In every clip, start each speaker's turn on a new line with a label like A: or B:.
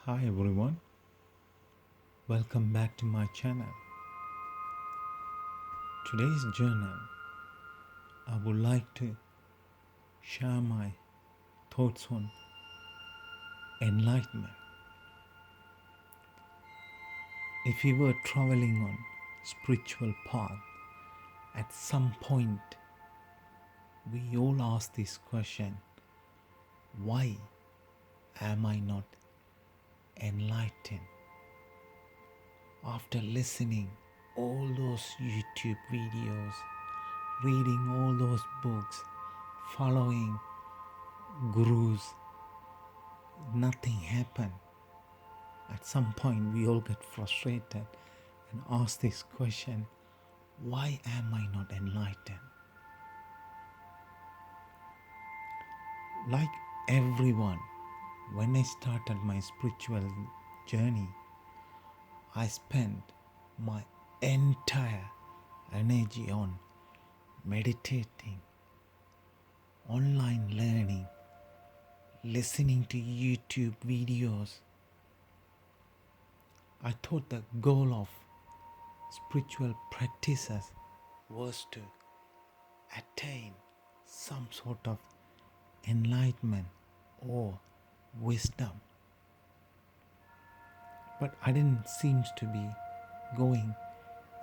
A: Hi everyone, welcome back to my channel. Today's journal, I would like to share my thoughts on enlightenment. If we were traveling on spiritual path, at some point we all ask this question, why am I not enlightened? After listening all those YouTube videos, reading all those books, following gurus, nothing happened. At some point we all get frustrated and ask this question, why am I not enlightened? Like everyone, when I started my spiritual journey, I spent my entire energy on meditating, online learning, listening to YouTube videos. I thought the goal of spiritual practices was to attain some sort of enlightenment or wisdom. But I didn't seem to be going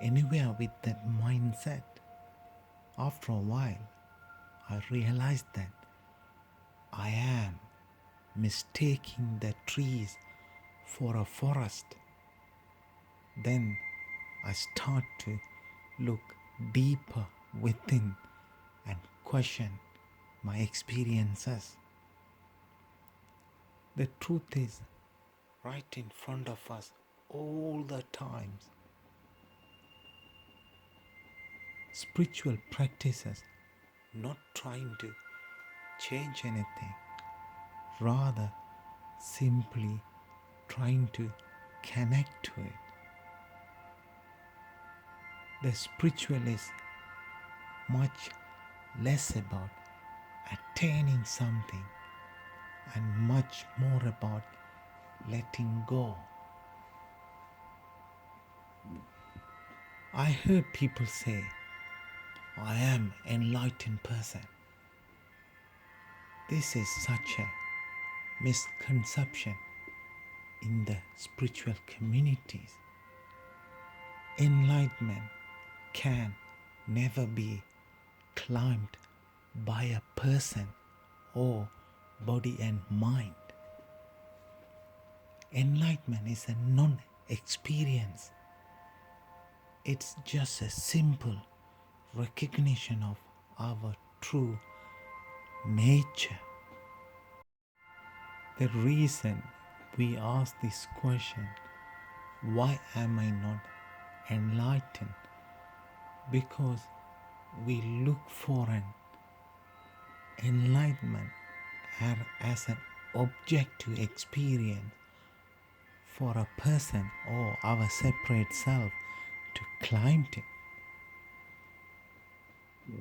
A: anywhere with that mindset. After a while, I realized that I am mistaking the trees for a forest. Then I start to look deeper within and question my experiences. The truth is right in front of us all the times. Spiritual practices not trying to change anything, rather simply trying to connect to it. The spiritual is much less about attaining something and much more about letting go. I heard people say, I am an enlightened person. This is such a misconception in the spiritual communities. Enlightenment can never be climbed by a person or body and mind. Enlightenment is a non-experience. It's just a simple recognition of our true nature. The reason we ask this question, why am I not enlightened? Because we look for an enlightenment as an objective experience for a person or our separate self to climb to.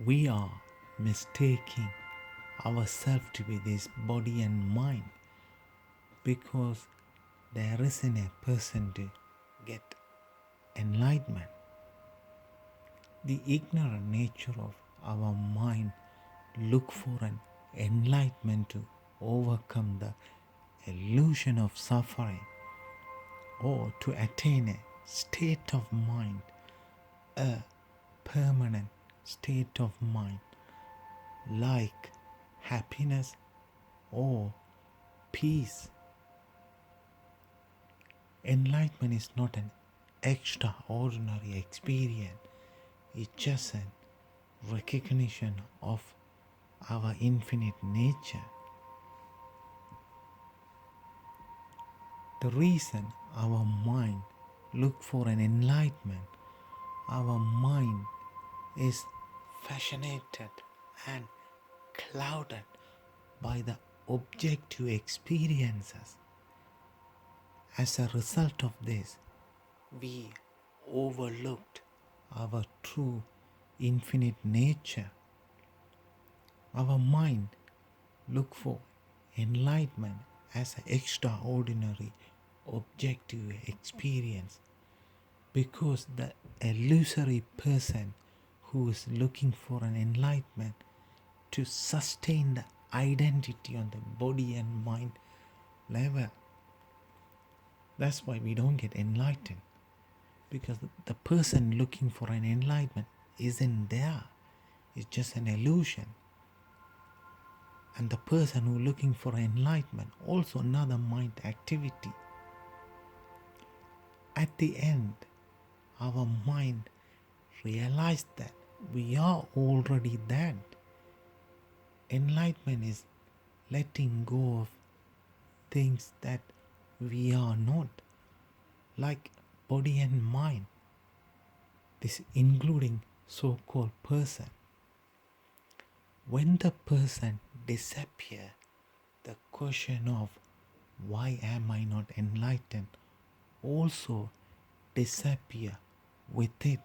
A: We are mistaking ourselves to be this body and mind because there isn't a person to get enlightenment. The ignorant nature of our mind look for an enlightenment to overcome the illusion of suffering or to attain a state of mind, a permanent state of mind like happiness or peace. Enlightenment is not an extraordinary experience. It's just a recognition of our infinite nature. The reason our mind look for an enlightenment, our mind is fascinated and clouded by the objective experiences. As a result of this, we overlooked our true infinite nature. Our mind look for enlightenment as an extraordinary objective experience, because the illusory person who is looking for an enlightenment to sustain the identity on the body and mind level. That's why we don't get enlightened, because the person looking for an enlightenment isn't there. It's just an illusion. And the person who looking for enlightenment, also another mind activity. At the end, our mind realized that we are already that. Enlightenment is letting go of things that we are not, like body and mind. This including so-called person. When the person disappears, the question of why am I not enlightened also disappear with it.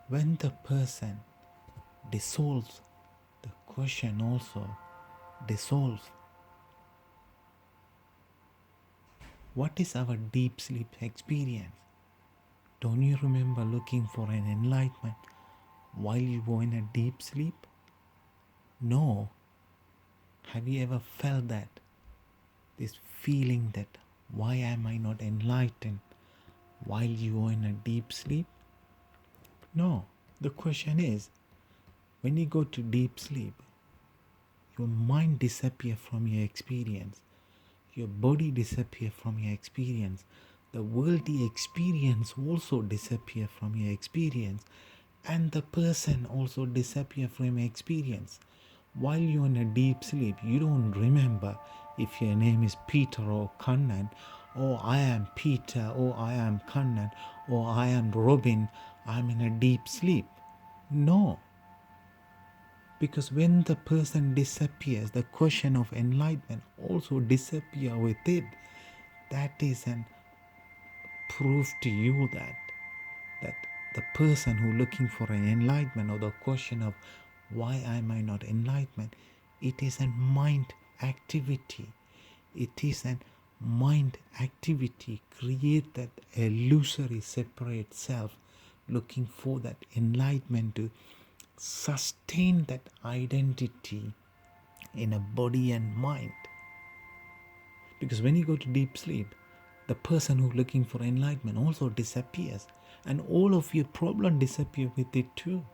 A: When the person dissolves, the question also dissolves. What is our deep sleep experience? Don't you remember looking for an enlightenment while you were in a deep sleep? No. Have you ever felt that? This feeling that why am I not enlightened while you are in a deep sleep? No. The question is, when you go to deep sleep, your mind disappears from your experience. Your body disappears from your experience. The worldly experience also disappears from your experience. And the person also disappears from your experience. While you're in a deep sleep, you don't remember if your name is Peter or Kannan, or I am Peter, or I am Kannan, or I am Robin, I'm in a deep sleep. No. Because when the person disappears, the question of enlightenment also disappears with it. That is an proof to you that the person who looking for an enlightenment, or the question of why am I not enlightenment, it is a mind activity. It is a mind activity. Create that illusory separate self, looking for that enlightenment to sustain that identity in a body and mind. Because when you go to deep sleep, the person who looking for enlightenment also disappears, and all of your problem disappear with it too.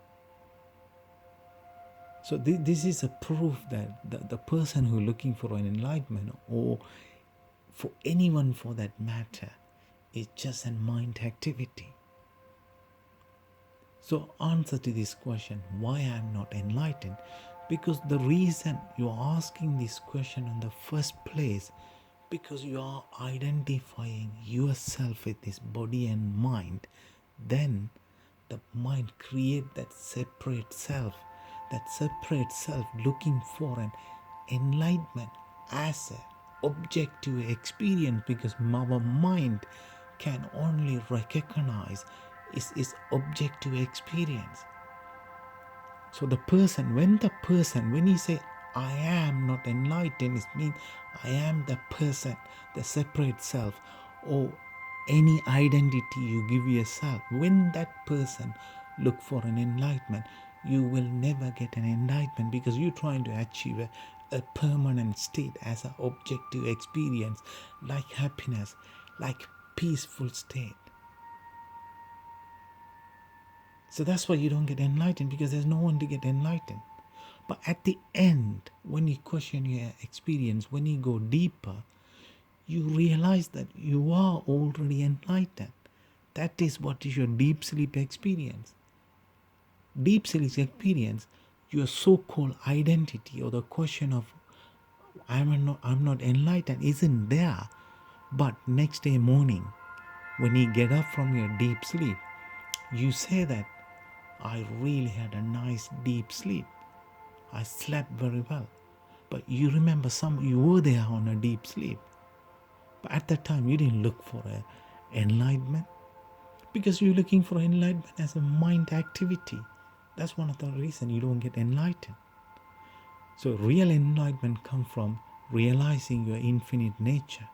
A: So this is a proof that the person who looking for an enlightenment, or for anyone for that matter, is just a mind activity. So answer to this question, why I am not enlightened? Because the reason you are asking this question in the first place, because you are identifying yourself with this body and mind, then the mind create that separate self looking for an enlightenment as a objective experience, because our mind can only recognize is objective experience. So the person, when he say I am not enlightened, it means I am the person, the separate self, or any identity you give yourself. When that person look for an enlightenment, you will never get an enlightenment, because you're trying to achieve a permanent state as an objective experience, like happiness, like peaceful state. So that's why you don't get enlightened, because there's no one to get enlightened. But at the end, when you question your experience, when you go deeper, you realize that you are already enlightened. That is what is your deep sleep experience. Deep sleep experience, your so-called identity, or the question of I'm not enlightened isn't there. But next day morning, when you get up from your deep sleep, you say that I really had a nice deep sleep. I slept very well. But you remember you were there on a deep sleep. But at that time, you didn't look for enlightenment, because you're looking for enlightenment as a mind activity. That's one of the reasons you don't get enlightened. So real enlightenment comes from realizing your infinite nature.